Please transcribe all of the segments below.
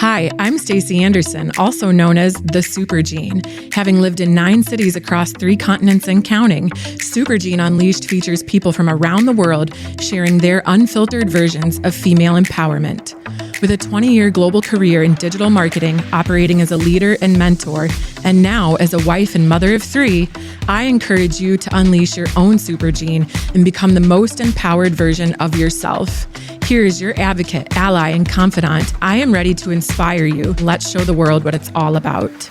Hi, I'm Stacy Andersen, also known as the Supergene. Having lived in 9 cities across 3 continents and counting, Supergene Unleashed features people from around the world sharing their unfiltered versions of female empowerment. With a 20-year global career in digital marketing, operating as a leader and mentor, and now as a wife and mother of 3, I encourage you to unleash your own Supergene and become the most empowered version of yourself. Here is your advocate, ally, and confidant. I am ready to inspire you. Let's show the world what it's all about.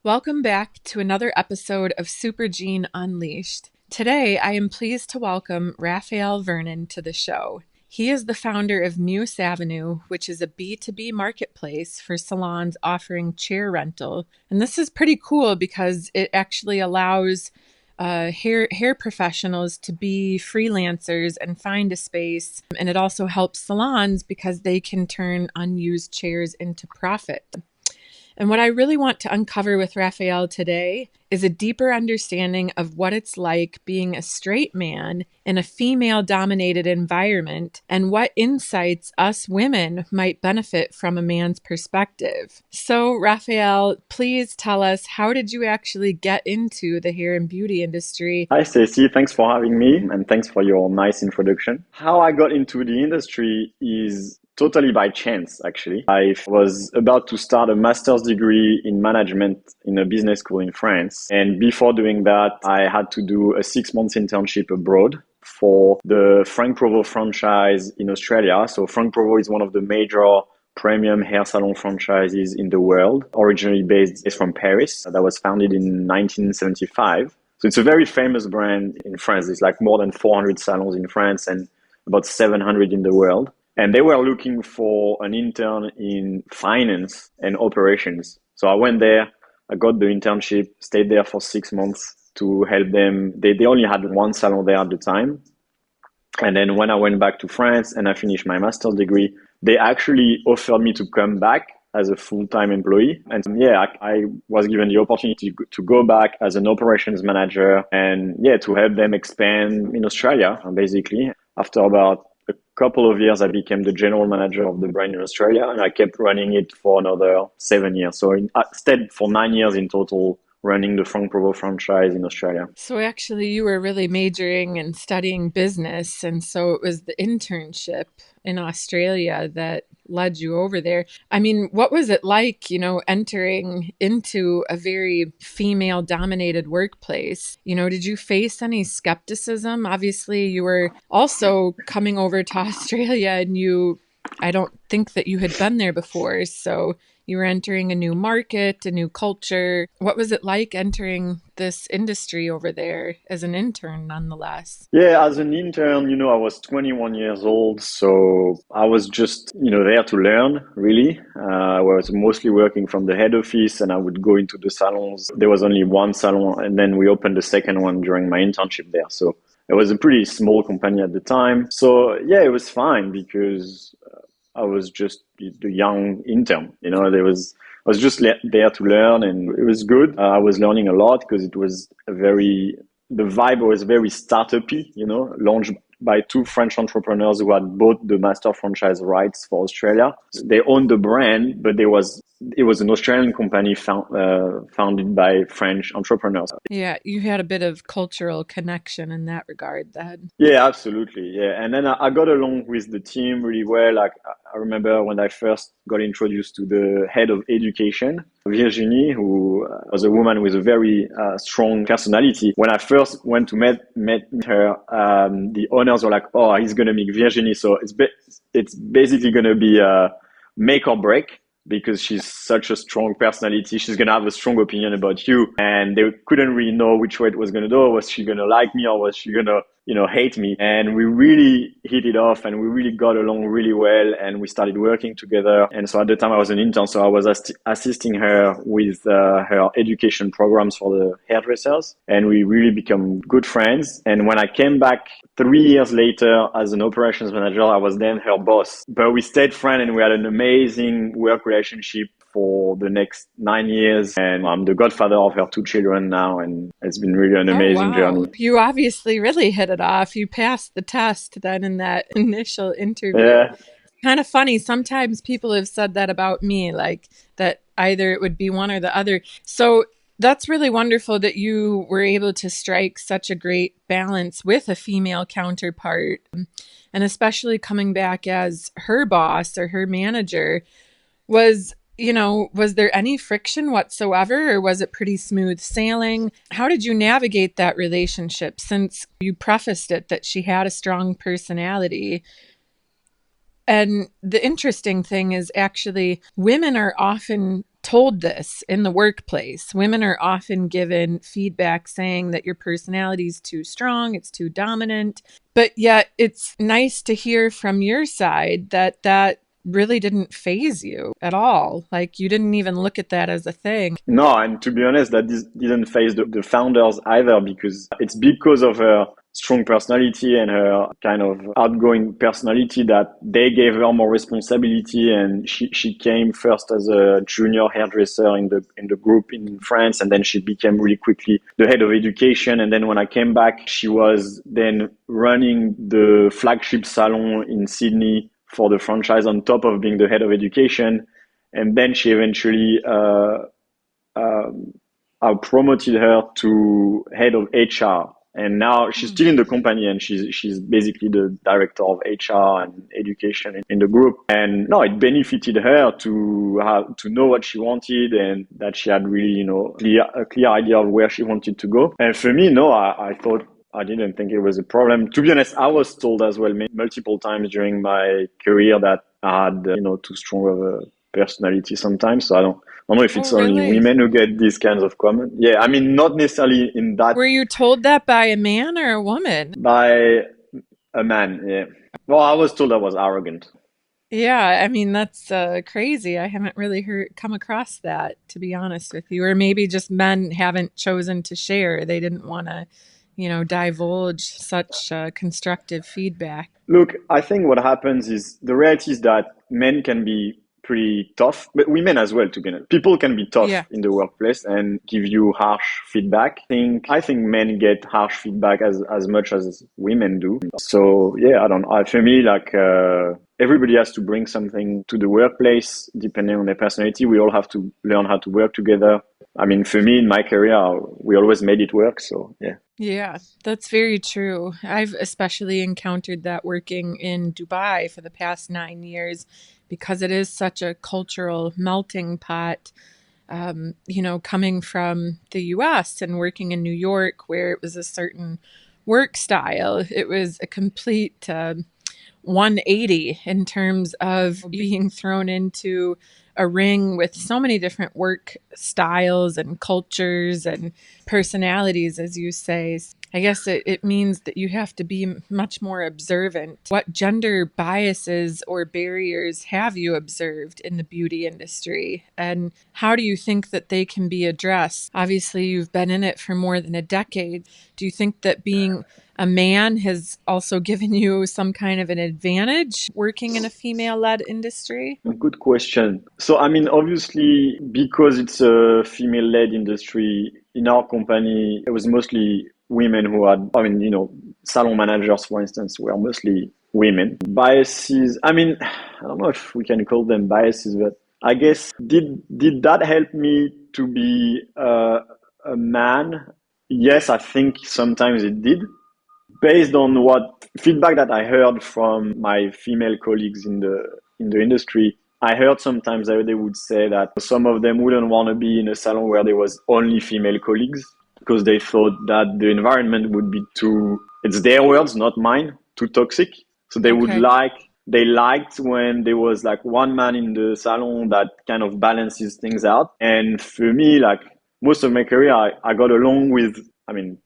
Welcome back to another episode of Supergene Unleashed. Today, I am pleased to welcome Raphael Veron to the show. He is the founder of Muse Avenue, which is a B2B marketplace for salons offering chair rental. And this is pretty cool because it actually allows hair professionals to be freelancers and find a space. And it also helps salons because they can turn unused chairs into profit. And what I really want to uncover with Raphael today is a deeper understanding of what it's like being a straight man in a female-dominated environment and what insights us women might benefit from a man's perspective. So, Raphael, please tell us, how did you actually get into the hair and beauty industry? Hi, Stacy. Thanks for having me, and thanks for your nice introduction. How I got into the industry is totally by chance, actually. I was about to start a master's degree in management in a business school in France. And before doing that, I had to do a 6-month internship abroad for the Frank Provo franchise in Australia. So Frank Provo is one of the major premium hair salon franchises in the world, originally based from Paris, that was founded in 1975. So it's a very famous brand in France. There's like more than 400 salons in France and about 700 in the world. And they were looking for an intern in finance and operations. So I went there, I got the internship, stayed there for 6 months to help them. They only had one salon there at the time. And then when I went back to France and I finished my master's degree, they actually offered me to come back as a full-time employee. And I was given the opportunity to go back as an operations manager and to help them expand in Australia, basically. After about a couple of years, I became the general manager of the brand in Australia, and I kept running it for another 7 years. So I stayed for 9 years in total running the Frank Provo franchise in Australia. So actually, you were really majoring and studying business, and so it was the internship in Australia that led you over there. I mean, what was it like, entering into a very female-dominated workplace? Did you face any skepticism? Obviously, you were also coming over to Australia, and I don't think that you had been there before, so you were entering a new market, a new culture. What was it like entering this industry over there as an intern, nonetheless? Yeah, as an intern, I was 21 years old, so I was just, there to learn, really. I was mostly working from the head office, and I would go into the salons. There was only one salon, and then we opened the second one during my internship there. So it was a pretty small company at the time. So it was fine because I was just the young intern, I was just there to learn, and it was good. I was learning a lot because it was the vibe was very startup-y, launched by 2 French entrepreneurs who had bought the master franchise rights for Australia. They owned the brand, but it was an Australian company founded by French entrepreneurs. Yeah, you had a bit of cultural connection in that regard then. Yeah, absolutely. Yeah. And then I got along with the team really well. Like I remember when I first got introduced to the head of education, Virginie, who was a woman with a very strong personality. When I first went to meet her, the owners were like, "Oh, he's going to meet Virginie. So it's basically going to be make or break, because she's such a strong personality. She's going to have a strong opinion about you." And they couldn't really know which way it was going to go. Was she going to like me, or was she going to, hate me? And we really hit it off, and we really got along really well, and we started working together. And so at the time I was an intern, so I was assisting her with her education programs for the hairdressers, and we really became good friends. And when I came back 3 years later as an operations manager, I was then her boss. But we stayed friends, and we had an amazing work relationship for the next 9 years, and I'm the godfather of her two children now, and it's been really an Oh, amazing wow. journey. You obviously really hit it off. You passed the test then in that initial interview. Yeah. Kind of funny. Sometimes people have said that about me, like that either it would be one or the other. So that's really wonderful that you were able to strike such a great balance with a female counterpart, and especially coming back as her boss or her manager. Was there any friction whatsoever, or was it pretty smooth sailing? How did you navigate that relationship, since you prefaced it that she had a strong personality? And the interesting thing is, actually, women are often told this in the workplace. Women are often given feedback saying that your personality is too strong, it's too dominant. But yet it's nice to hear from your side that that really didn't phase you at all. Like, you didn't even look at that as a thing. No, and to be honest, that didn't phase the founders either, because it's because of her strong personality and her kind of outgoing personality that they gave her more responsibility, and she came first as a junior hairdresser in the group in France, and then she became really quickly the head of education. And then when I came back, she was then running the flagship salon in Sydney for the franchise on top of being the head of education. And then she eventually I promoted her to head of HR, and now she's still in the company, and she's basically the director of HR and education in the group. And no, it benefited her to know what she wanted, and that she had really a clear idea of where she wanted to go. And for me, no, I didn't think it was a problem. To be honest, I was told as well multiple times during my career that I had too strong of a personality sometimes. So I don't know if Oh, it's only really? women who get these kinds of comments. Yeah, I mean, not necessarily in that Were you told that by a man or a woman? by a man. Yeah. Well, I was told I was arrogant. Yeah, I mean, that's crazy. I haven't really come across that, to be honest with you. Or maybe just men haven't chosen to share. They didn't want to, divulge such constructive feedback. Look, I think what happens is the reality is that men can be pretty tough, but women as well, to be honest. People can be tough Yeah. in the workplace and give you harsh feedback. I think men get harsh feedback as much as women do. So yeah, I don't know. For me, like everybody has to bring something to the workplace depending on their personality. We all have to learn how to work together. I mean, for me, in my career, we always made it work. So yeah. Yeah, that's very true. I've especially encountered that working in Dubai for the past 9 years, because it is such a cultural melting pot. Coming from the US and working in New York, where it was a certain work style, it was a complete 180 in terms of being thrown into a ring with so many different work styles and cultures and personalities, as you say. I guess it means that you have to be much more observant. What gender biases or barriers have you observed in the beauty industry? And how do you think that they can be addressed? Obviously, you've been in it for more than a decade. Do you think that being a man has also given you some kind of an advantage working in a female-led industry? Good question. So, I mean, obviously, because it's a female-led industry, in our company, it was mostly women who had, I mean, salon managers, for instance, were mostly women. Biases, I mean, I don't know if we can call them biases, but I guess, did that help me to be a man? Yes, I think sometimes it did. Based on what feedback that I heard from my female colleagues in the industry, I heard sometimes that they would say that some of them wouldn't want to be in a salon where there was only female colleagues, because they thought that the environment would be too, it's their words, not mine, too toxic. So Okay. they liked when there was like one man in the salon that kind of balances things out. And for me, like most of my career, I got along with, I mean,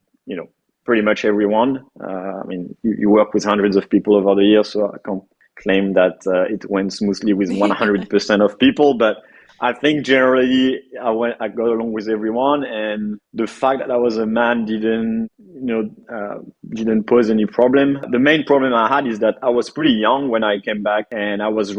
pretty much everyone. I mean, you work with hundreds of people over the years, so I can't claim that it went smoothly with Yeah. 100% of people, but I think generally I got along with everyone, and the fact that I was a man didn't pose any problem. The main problem I had is that I was pretty young when I came back, and I was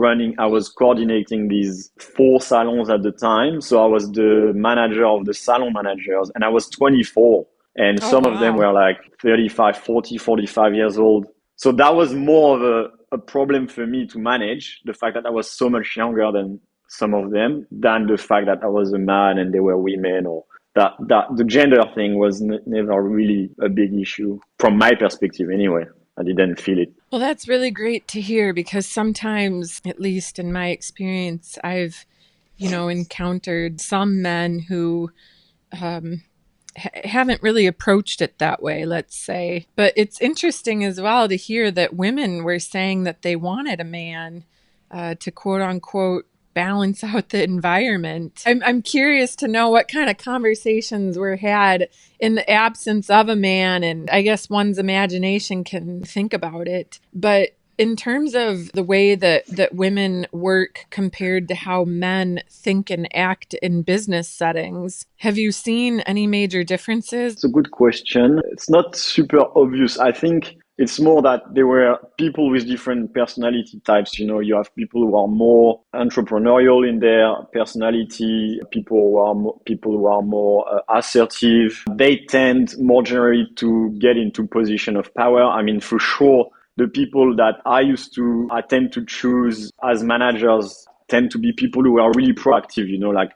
coordinating these 4 salons at the time. So I was the manager of the salon managers, and I was 24, and Oh, some of them wow. were like 35, 40, 45 years old. So that was more of a problem for me to manage, the fact that I was so much younger than some of them, than the fact that I was a man and they were women, or that the gender thing was never really a big issue from my perspective anyway. I didn't feel it. Well, that's really great to hear because sometimes, at least in my experience, I've, encountered some men who haven't really approached it that way, let's say. But it's interesting as well to hear that women were saying that they wanted a man to quote unquote balance out the environment. I'm curious to know what kind of conversations were had in the absence of a man, and I guess one's imagination can think about it. But in terms of the way that women work compared to how men think and act in business settings, have you seen any major differences? It's a good question. It's not super obvious. I think it's more that there were people with different personality types. You have people who are more entrepreneurial in their personality, people who are more assertive. They tend more generally to get into position of power. I mean, for sure, the people that I tend to choose as managers tend to be people who are really proactive, like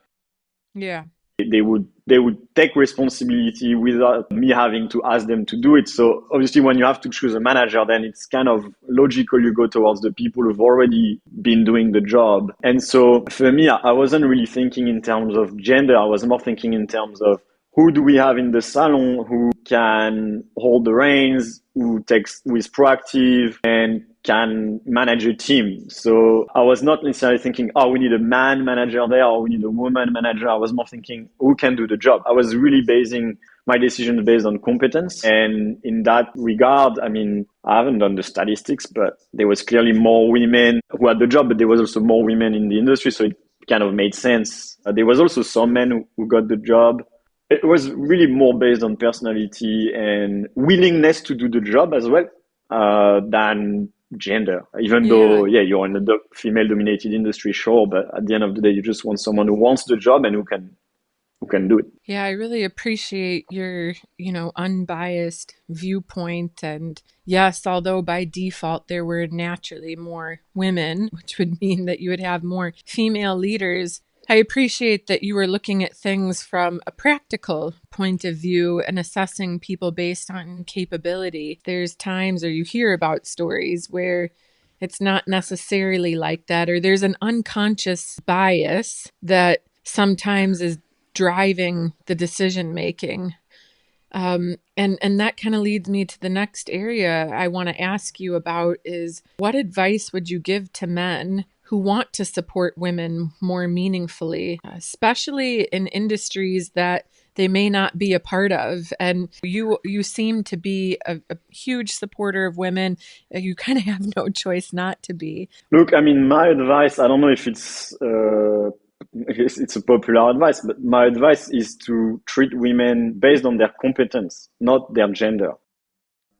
Yeah. they would take responsibility without me having to ask them to do it. So obviously when you have to choose a manager, then it's kind of logical you go towards the people who've already been doing the job. And so for me, I wasn't really thinking in terms of gender. I was more thinking in terms of who do we have in the salon who can hold the reins, who is proactive and can manage a team. So I was not necessarily thinking, oh, we need a man manager there or we need a woman manager. I was more thinking, who can do the job? I was really basing my decision based on competence. And in that regard, I mean, I haven't done the statistics, but there was clearly more women who had the job, but there was also more women in the industry. So it kind of made sense. There was also some men who got the job. It was really more based on personality and willingness to do the job as well, than gender. Even Yeah. though, yeah, you're in a female-dominated industry, sure, but at the end of the day, you just want someone who wants the job and who can do it. Yeah, I really appreciate your, unbiased viewpoint. And yes, although by default there were naturally more women, which would mean that you would have more female leaders, I appreciate that you were looking at things from a practical point of view and assessing people based on capability. There's times, or you hear about stories where it's not necessarily like that, or there's an unconscious bias that sometimes is driving the decision making. And that kind of leads me to the next area I want to ask you about is what advice would you give to men who want to support women more meaningfully, especially in industries that they may not be a part of? And you seem to be a huge supporter of women. You kind of have no choice not to be. Look, I mean, my advice, I don't know if it's a popular advice, but my advice is to treat women based on their competence, not their gender.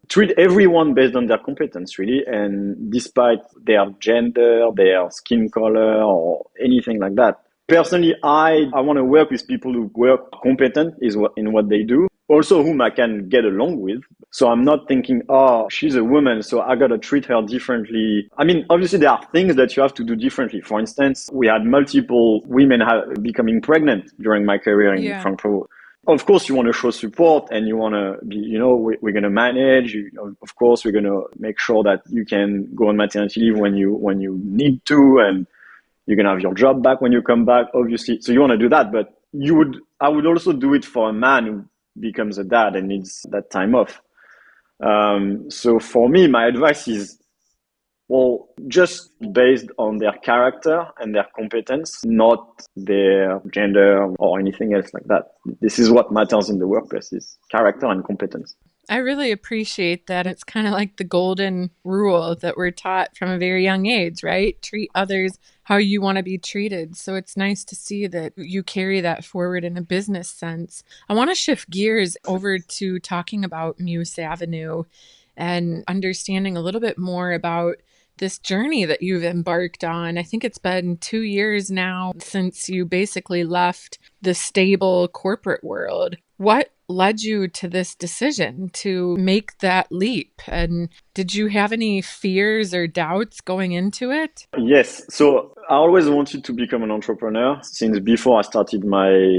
Treat everyone based on their competence, really, and despite their gender, their skin color, or anything like that. Personally, I want to work with people who work competent in what they do, also whom I can get along with. So I'm not thinking, oh, she's a woman, so I gotta treat her differently. I mean, obviously there are things that you have to do differently. For instance, we had multiple women becoming pregnant during my career in Yeah. Frankfurt. Of course, you want to show support and you want to be, we're going to manage. Of course, we're going to make sure that you can go on maternity leave when you need to, and you can have your job back when you come back, obviously. So you want to do that, but I would also do it for a man who becomes a dad and needs that time off. So for me, my advice is, well, just based on their character and their competence, not their gender or anything else like that. This is what matters in the workplace, is character and competence. I really appreciate that. It's kind of like the golden rule that we're taught from a very young age, right? Treat others how you want to be treated. So it's nice to see that you carry that forward in a business sense. I want to shift gears over to talking about Muse Avenue and understanding a little bit more about this journey that you've embarked on. I think it's been 2 years now since you basically left the stable corporate world. What led you to this decision to make that leap? And did you have any fears or doubts going into it? Yes. So I always wanted to become an entrepreneur since before I started my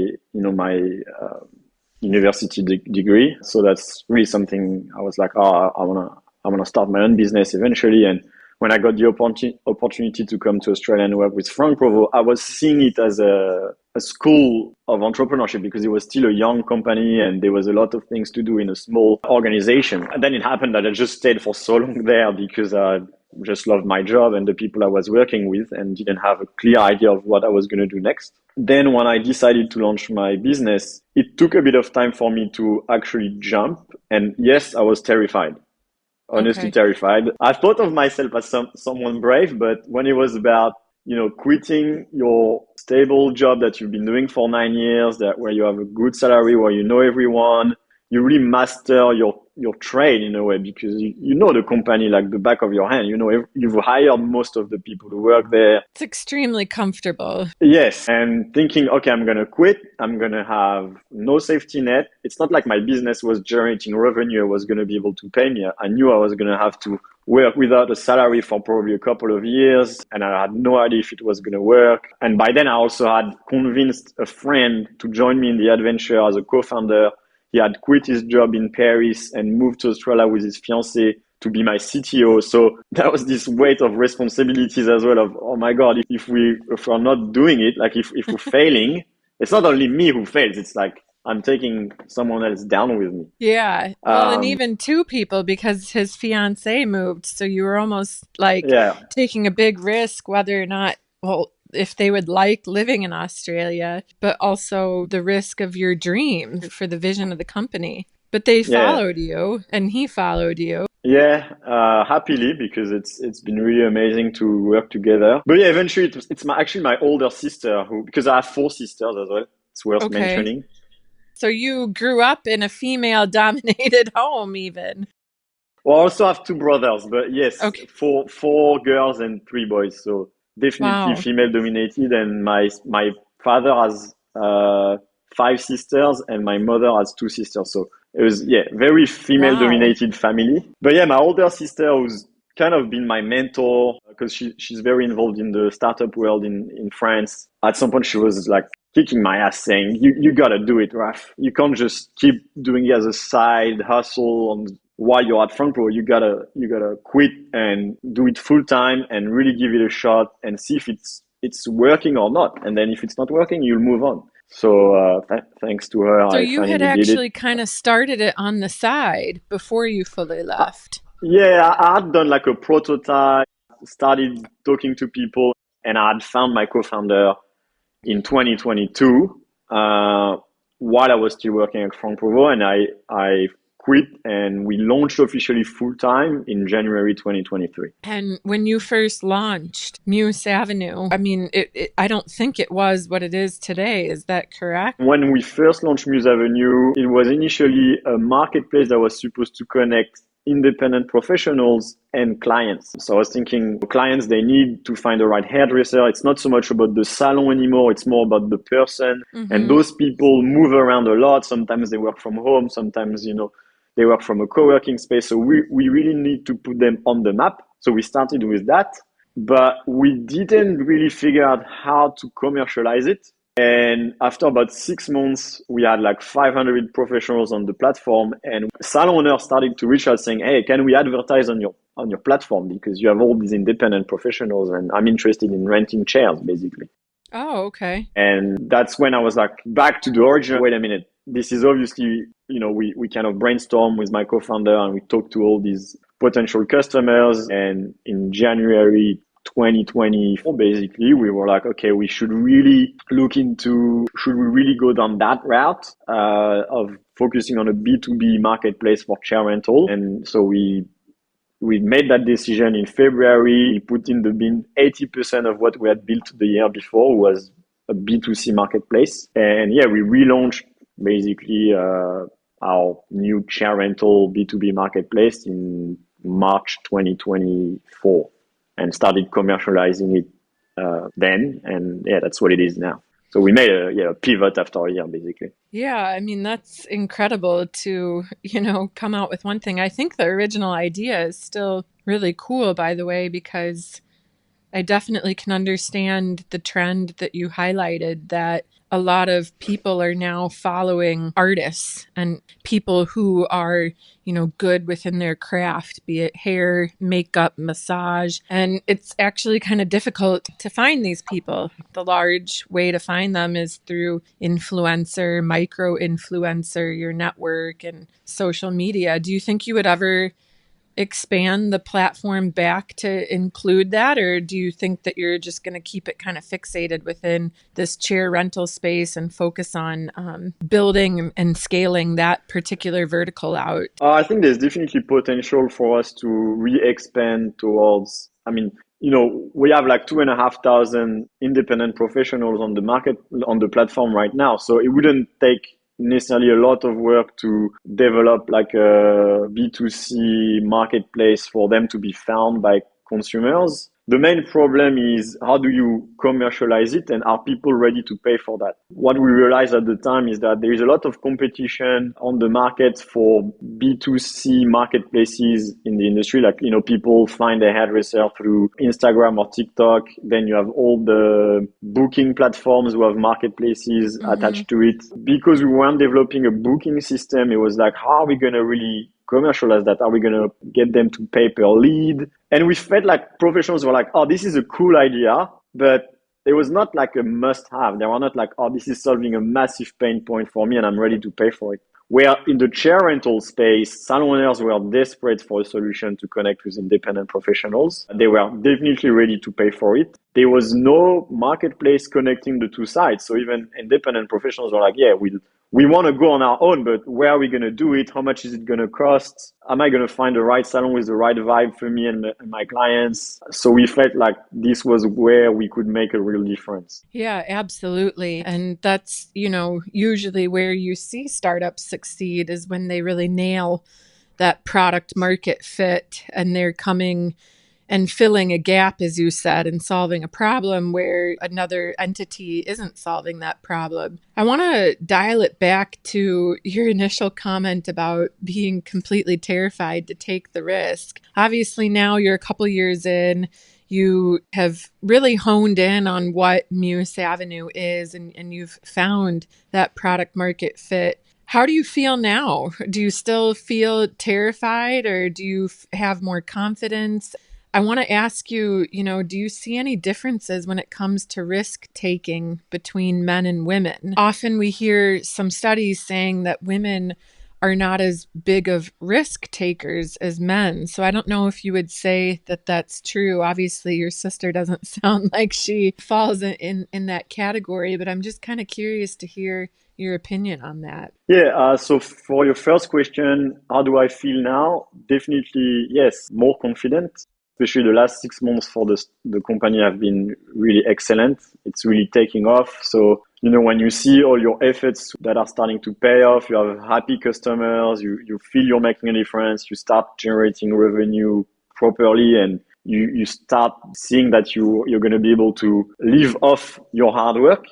university degree. So that's really something I was like, oh, I wanna start my own business eventually. And when I got the opportunity to come to Australia and work with Frank Provo, I was seeing it as a school of entrepreneurship because it was still a young company and there was a lot of things to do in a small organization. And then it happened that I just stayed for so long there because I just loved my job and the people I was working with and didn't have a clear idea of what I was going to do next. Then when I decided to launch my business, it took a bit of time for me to actually jump. And yes, I was terrified. Honestly Okay. terrified. I thought of myself as someone brave, but when it was about, quitting your stable job that you've been doing for 9 years, that where you have a good salary, where you know everyone, you really master your trade in a way because you know the company like the back of your hand. You know, you've hired most of the people who work there. It's extremely comfortable. Yes, and thinking, okay, I'm gonna quit. I'm gonna have no safety net. It's not like my business was generating revenue. I was gonna be able to pay me. I knew I was gonna have to work without a salary for probably a couple of years, and I had no idea if it was gonna work. And by then, I also had convinced a friend to join me in the adventure as a co-founder. He had quit his job in Paris and moved to Australia with his fiancée to be my CTO. So that was this weight of responsibilities as well of, oh my God, if we're not doing it, like if we're failing, it's not only me who fails. It's like I'm taking someone else down with me. Yeah. Well, and even two people because his fiance moved. So you were almost like Yeah. taking a big risk whether or not, well, if they would like living in Australia, but also the risk of your dream for the vision of the company. But they Yeah. followed you and he followed you. Yeah, happily because it's been really amazing to work together. But yeah, eventually it's actually my older sister who, because I have four sisters as well. It's worth Okay. mentioning. So you grew up in a female dominated home, even. Well, I also have two brothers, but yes, Okay. four girls and three boys. So definitely Wow. female dominated. And my father has five sisters, and my mother has two sisters. So it was very female Wow. dominated family. But yeah, my older sister who's kind of been my mentor because she's very involved in the startup world in France. At some point, she was like kicking my ass, saying, "You gotta do it, Raf. You can't just keep doing it as a side hustle on." While you're at Front Row, you gotta quit and do it full time and really give it a shot and see if it's working or not. And then if it's not working, you'll move on. So thanks to her, So I you had finally did it. actually kind of started it on the side before you fully Uh, left. yeah, I had done like a prototype, started talking to people, and I had found my co-founder in 2022 while I was still working at Frank Provo, and I quit and we launched officially full time in January 2023. And when you first launched Muse Avenue, I mean, I don't think it was what it is today. Is that correct? When we first launched Muse Avenue, it was initially a marketplace that was supposed to connect independent professionals and clients. So I was thinking clients, they need to find the right hairdresser. It's not so much about the salon anymore. It's more about the person. And Mm-hmm. those people move around a lot. Sometimes they work from home. Sometimes, they work from a co-working space. So we really need to put them on the map. So we started with that, but we didn't really figure out how to commercialize it. And after about 6 months, we had like 500 professionals on the platform, and salon owners started to reach out saying, "Hey, can we advertise on your platform because you have all these independent professionals, and I'm interested in renting chairs, basically." Oh, okay. And that's when I was like, back to the origin. Wait a minute, this is obviously, we kind of brainstorm with my co-founder and we talked to all these potential customers. And in January 2024, basically, we were like, okay, we should really look into, should we really go down that route of focusing on a B2B marketplace for chair rental. And so we made that decision in February. We put in the bin 80% of what we had built the year before was a B2C marketplace. And yeah, we relaunched basically our new chair rental B2B marketplace in March 2024 and started commercializing it then. And yeah, that's what it is now. So we made a pivot after a year, basically. Yeah, I mean, that's incredible to, come out with one thing. I think the original idea is still really cool, by the way, because I definitely can understand the trend that you highlighted, that a lot of people are now following artists and people who are, good within their craft, be it hair, makeup, massage. And it's actually kind of difficult to find these people. The large way to find them is through influencer, micro influencer, your network and social media. Do you think you would ever expand the platform back to include that, or do you think that you're just going to keep it kind of fixated within this chair rental space and focus on building and scaling that particular vertical out? I think there's definitely potential for us to re-expand towards, we have like 2,500 independent professionals on the market, on the platform right now. So it wouldn't take necessarily a lot of work to develop like a B2C marketplace for them to be found by consumers. The main problem is, how do you commercialize it, and are people ready to pay for that? What we realized at the time is that there is a lot of competition on the market for B2C marketplaces in the industry. Like, people find a hairdresser through Instagram or TikTok. Then you have all the booking platforms who have marketplaces attached to it. Because we weren't developing a booking system, it was like, how are we going to really commercialize that? Are we going to get them to pay per lead? And we felt like professionals were like, oh, this is a cool idea, but it was not like a must have. They were not like, oh, this is solving a massive pain point for me and I'm ready to pay for it. Where in the chair rental space, salon owners were desperate for a solution to connect with independent professionals. They were definitely ready to pay for it. There was no marketplace connecting the two sides. So even independent professionals were like, yeah, we want to go on our own, but where are we going to do it? How much is it going to cost? Am I going to find the right salon with the right vibe for me and my clients? So we felt like this was where we could make a real difference. Yeah, absolutely. And that's, usually where you see startups succeed is when they really nail that product market fit and they're coming and filling a gap, as you said, and solving a problem where another entity isn't solving that problem. I want to dial it back to your initial comment about being completely terrified to take the risk. Obviously, now you're a couple years in. You have really honed in on what Muse Avenue is, and you've found that product market fit. How do you feel now? Do you still feel terrified, or do you have more confidence? I want to ask you, do you see any differences when it comes to risk taking between men and women? Often we hear some studies saying that women are not as big of risk takers as men. So I don't know if you would say that that's true. Obviously, your sister doesn't sound like she falls in that category, but I'm just kind of curious to hear your opinion on that. Yeah, so for your first question, how do I feel now? Definitely, yes, more confident. Especially the last 6 months for the company have been really excellent. It's really taking off. So, when you see all your efforts that are starting to pay off, you have happy customers, you feel you're making a difference, you start generating revenue properly, and you start seeing that you're going to be able to live off your hard work.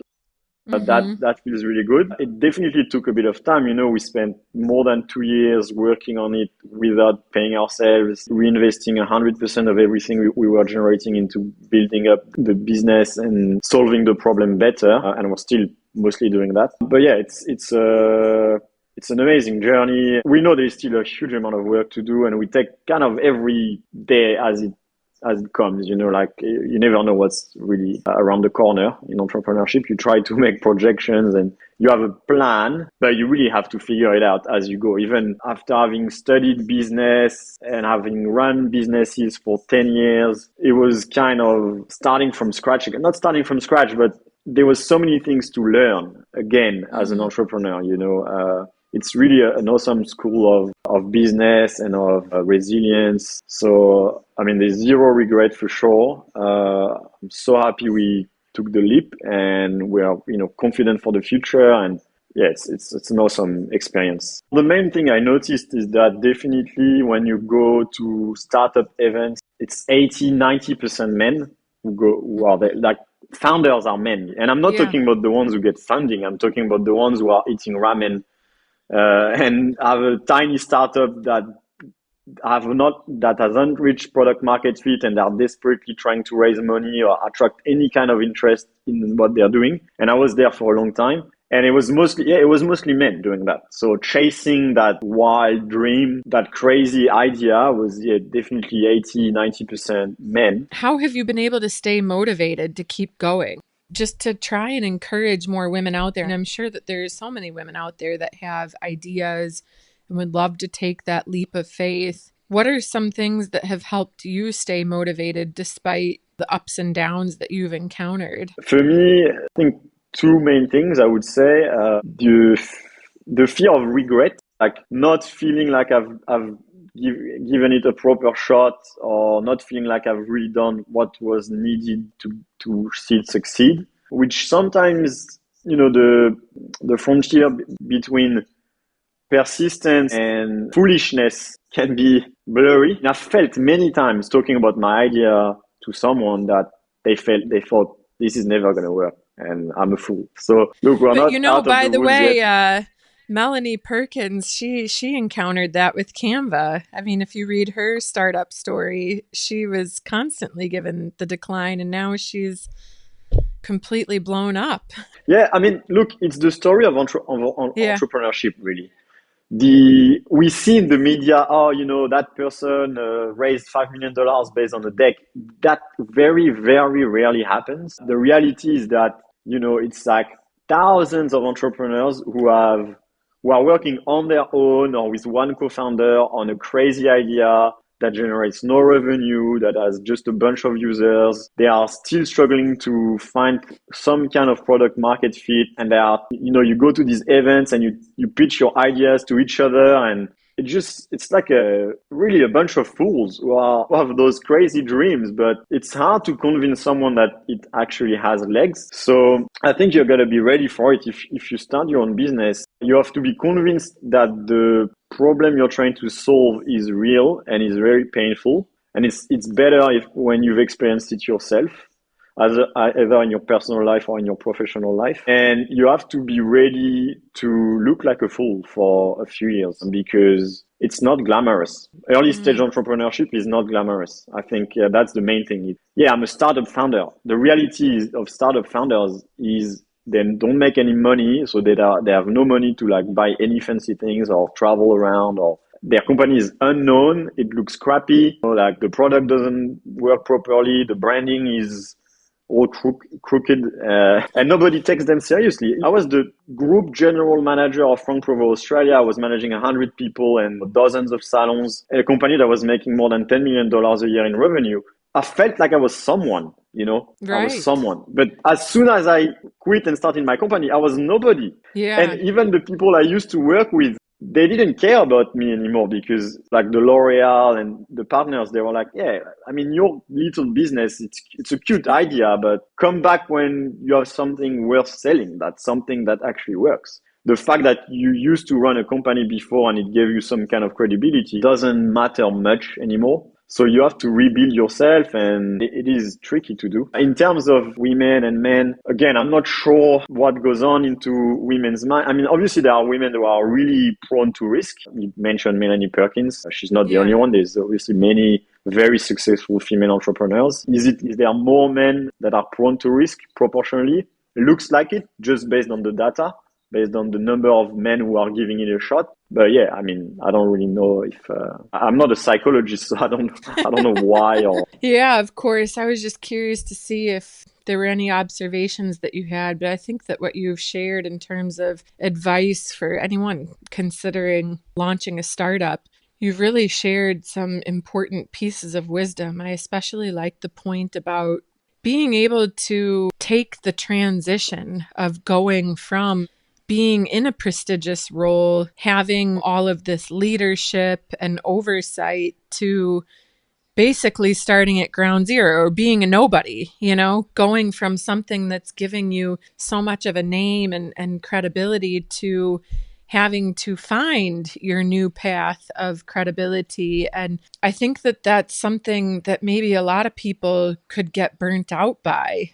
That feels really good. It definitely took a bit of time. We spent more than 2 years working on it without paying ourselves, reinvesting 100% of everything we were generating into building up the business and solving the problem better. And we're still mostly doing that. But yeah, it's an amazing journey. We know there's still a huge amount of work to do, and we take kind of every day as it comes, like you never know what's really around the corner in entrepreneurship. You try to make projections and you have a plan, but you really have to figure it out as you go. Even after having studied business and having run businesses for 10 years, it was kind of starting from scratch again. Not starting from scratch, but there was so many things to learn again as an entrepreneur, it's really an awesome school of business and of resilience. So, I mean, there's zero regret for sure. I'm so happy we took the leap and we are, confident for the future. And yeah, it's an awesome experience. The main thing I noticed is that definitely when you go to startup events, it's 80-90% men who are there. Like founders are men. And I'm not Yeah. talking about the ones who get funding. I'm talking about the ones who are eating ramen and have a tiny startup that hasn't reached product market fit and are desperately trying to raise money or attract any kind of interest in what they're doing. And I was there for a long time. And it was mostly men doing that. So chasing that wild dream, that crazy idea was definitely 80-90% men. How have you been able to stay motivated to keep going? Just to try and encourage more women out there. And I'm sure that there's so many women out there that have ideas and would love to take that leap of faith. What are some things that have helped you stay motivated despite the ups and downs that you've encountered? For me, I think two main things I would say. The fear of regret, like not feeling like I've given it a proper shot or not feeling like I've really done what was needed to see it succeed, which sometimes, the frontier between persistence and foolishness can be blurry. And I've felt many times talking about my idea to someone that they thought this is never going to work and I'm a fool. So look, we're But not out of by the the woods yet. way, Melanie Perkins, she encountered that with Canva. I mean, if you read her startup story, she was constantly given the decline and now she's completely blown up. Yeah, I mean, look, it's the story of Yeah. entrepreneurship, really. We see in the media, oh, that person raised $5 million based on a deck. That very, very rarely happens. The reality is that, it's like thousands of entrepreneurs who are working on their own or with one co-founder on a crazy idea that generates no revenue, that has just a bunch of users. They are still struggling to find some kind of product market fit. And you go to these events and you pitch your ideas to each other and it's like really a bunch of fools who have those crazy dreams, but it's hard to convince someone that it actually has legs. So I think you're going to be ready for it. If you start your own business, you have to be convinced that the problem you're trying to solve is real and is very painful. And it's better when you've experienced it yourself, either in your personal life or in your professional life. And you have to be ready to look like a fool for a few years because it's not glamorous. Early stage entrepreneurship is not glamorous. I think that's the main thing. I'm a startup founder. The reality of startup founders is they don't make any money, so they have no money to like buy any fancy things or travel around, or their company is unknown. It looks crappy, like the product doesn't work properly, the branding is all crooked, and nobody takes them seriously. I was the group general manager of Frank Provo, Australia. I was managing 100 people and dozens of salons, a company that was making more than $10 million a year in revenue. I felt like I was someone, I was Right. someone. But as soon as I quit and started my company, I was nobody. Yeah. And even the people I used to work with, they didn't care about me anymore because like the L'Oreal and the partners, they were like, yeah, I mean, your little business, it's a cute idea, but come back when you have something worth selling. That's something that actually works. The fact that you used to run a company before and it gave you some kind of credibility doesn't matter much anymore. So you have to rebuild yourself, and it is tricky to do. In terms of women and men, again, I'm not sure what goes on into women's mind. I mean, obviously there are women who are really prone to risk. You mentioned Melanie Perkins. She's not the only one. There's obviously many very successful female entrepreneurs. Is there more men that are prone to risk proportionally? It looks like it, just based on the data, based on the number of men who are giving it a shot. But yeah, I mean, I don't really know if I'm not a psychologist, so I don't know why or. Yeah, of course. I was just curious to see if there were any observations that you had, but I think that what you've shared in terms of advice for anyone considering launching a startup, you've really shared some important pieces of wisdom. I especially like the point about being able to take the transition of going from being in a prestigious role, having all of this leadership and oversight, to basically starting at ground zero or being a nobody, going from something that's giving you so much of a name and credibility to having to find your new path of credibility. And I think that that's something that maybe a lot of people could get burnt out by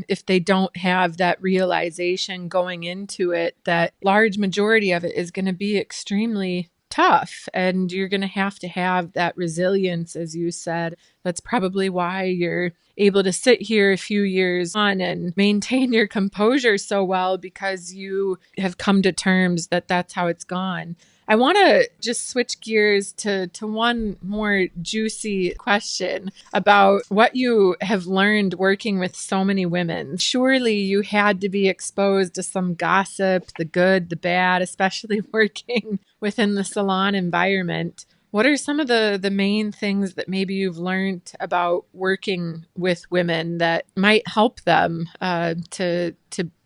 if they don't have that realization going into it, that large majority of it is going to be extremely tough, and you're going to have that resilience, as you said. That's probably why you're able to sit here a few years on and maintain your composure so well, because you have come to terms that that's how it's gone. I want to just switch gears to one more juicy question about what you have learned working with so many women. Surely you had to be exposed to some gossip, the good, the bad, especially working within the salon environment. What are some of the main things that maybe you've learned about working with women that might help them to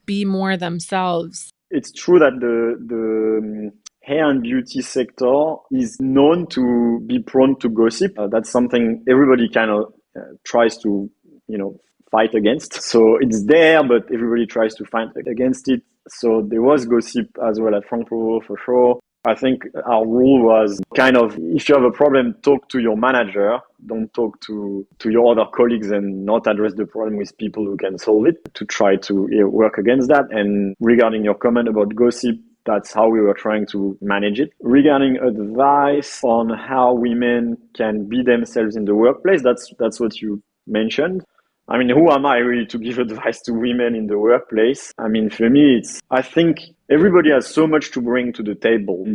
be more themselves? It's true that the hair and beauty sector is known to be prone to gossip. That's something everybody kind of tries to, fight against. So it's there, but everybody tries to fight against it. So there was gossip as well at Frank Provo for sure. I think our rule was kind of, if you have a problem, talk to your manager. Don't talk to your other colleagues, and not address the problem with people who can solve it, to try to work against that. And regarding your comment about gossip, that's how we were trying to manage it. Regarding advice on how women can be themselves in the workplace, that's what you mentioned. I mean, who am I really to give advice to women in the workplace? I mean, for me, I think everybody has so much to bring to the table.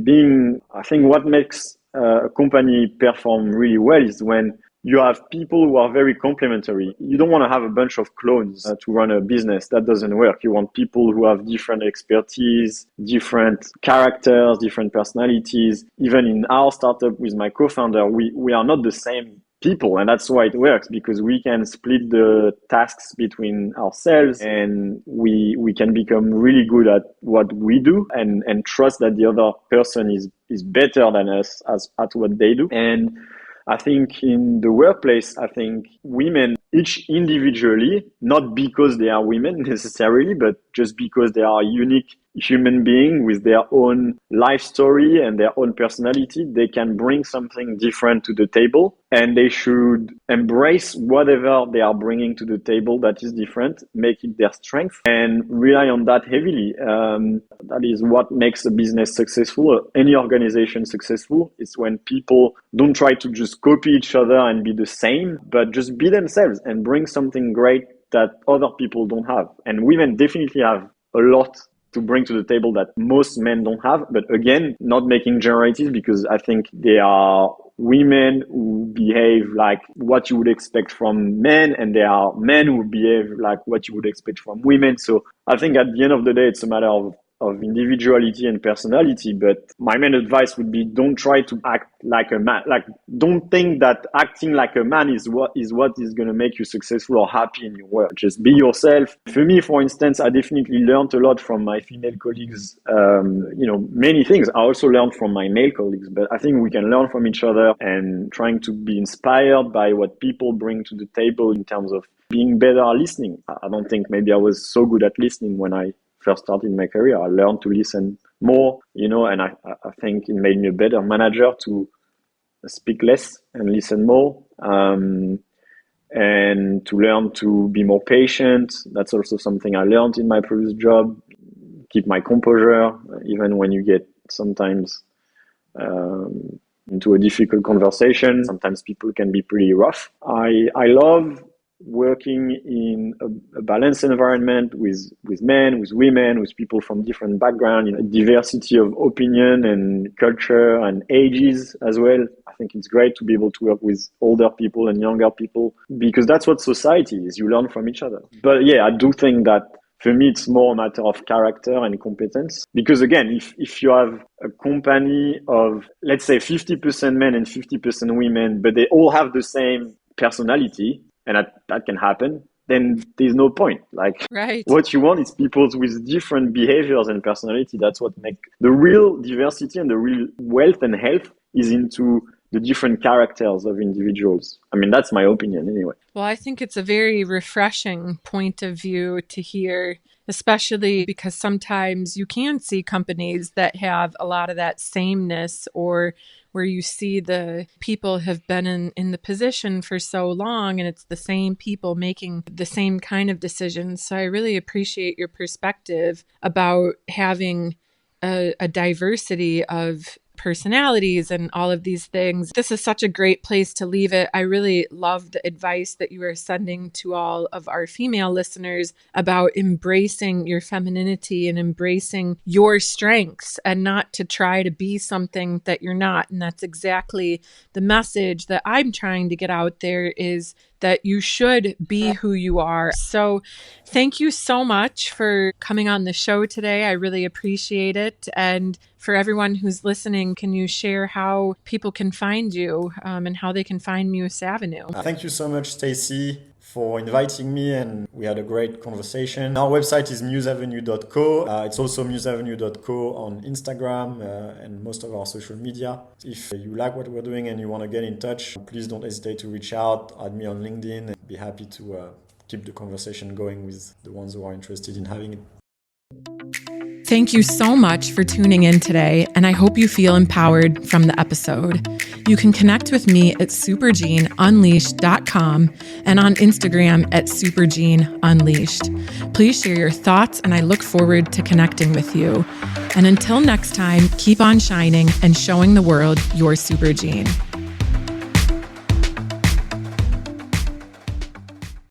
I think what makes a company perform really well is when you have people who are very complementary. You don't want to have a bunch of clones to run a business. That doesn't work. You want people who have different expertise, different characters, different personalities. Even in our startup with my co-founder, we are not the same people, and that's why it works, because we can split the tasks between ourselves, and we can become really good at what we do, and trust that the other person is better than us at what they do. And I think in the workplace, I think women, each individually, not because they are women necessarily, but just because they are unique human being with their own life story and their own personality, they can bring something different to the table, and they should embrace whatever they are bringing to the table that is different, make it their strength, and rely on that heavily. That is what makes a business successful, or any organization successful. It's when people don't try to just copy each other and be the same, but just be themselves and bring something great that other people don't have. And women definitely have a lot to bring to the table that most men don't have. But again, not making generalities, because I think there are women who behave like what you would expect from men, and there are men who behave like what you would expect from women. So I think at the end of the day, it's a matter of individuality and personality. But my main advice would be, don't try to act like a man. Like, don't think that acting like a man is what is going to make you successful or happy in your work. Just be yourself. For me, for instance, I definitely learned a lot from my female colleagues. Many things I also learned from my male colleagues, but I think we can learn from each other, and trying to be inspired by what people bring to the table in terms of being better at listening. I don't think maybe I was so good at listening when I first started my career. I learned to listen more, and I think it made me a better manager to speak less and listen more, and to learn to be more patient. That's also something I learned in my previous job. Keep my composure, even when you get sometimes into a difficult conversation. Sometimes people can be pretty rough. I love working in a balanced environment with men, with women, with people from different backgrounds, diversity of opinion and culture and ages as well. I think it's great to be able to work with older people and younger people, because that's what society is. You learn from each other. But yeah, I do think that for me, it's more a matter of character and competence. Because again, if you have a company of, let's say, 50% men and 50% women, but they all have the same personality, and that can happen, then there's no point. Like Right. what you want is people with different behaviors and personality. That's what makes the real diversity and the real wealth and health is into the different characters of individuals. I mean, that's my opinion anyway. Well, I think it's a very refreshing point of view to hear, especially because sometimes you can see companies that have a lot of that sameness, or where you see the people have been in the position for so long and it's the same people making the same kind of decisions. So I really appreciate your perspective about having a diversity of personalities and all of these things. This is such a great place to leave it. I really love the advice that you are sending to all of our female listeners about embracing your femininity and embracing your strengths and not to try to be something that you're not. And that's exactly the message that I'm trying to get out there, is that you should be who you are. So thank you so much for coming on the show today. I really appreciate it. And for everyone who's listening, can you share how people can find you and how they can find Muse Avenue? Thank you so much, Stacy, for inviting me, and we had a great conversation. Our website is museavenue.co. It's also museavenue.co on Instagram and most of our social media. If you like what we're doing and you want to get in touch, please don't hesitate to reach out, add me on LinkedIn, and be happy to keep the conversation going with the ones who are interested in having it. Thank you so much for tuning in today, and I hope you feel empowered from the episode. You can connect with me at supergeneunleashed.com and on Instagram at supergeneunleashed. Please share your thoughts, and I look forward to connecting with you. And until next time, keep on shining and showing the world your super gene.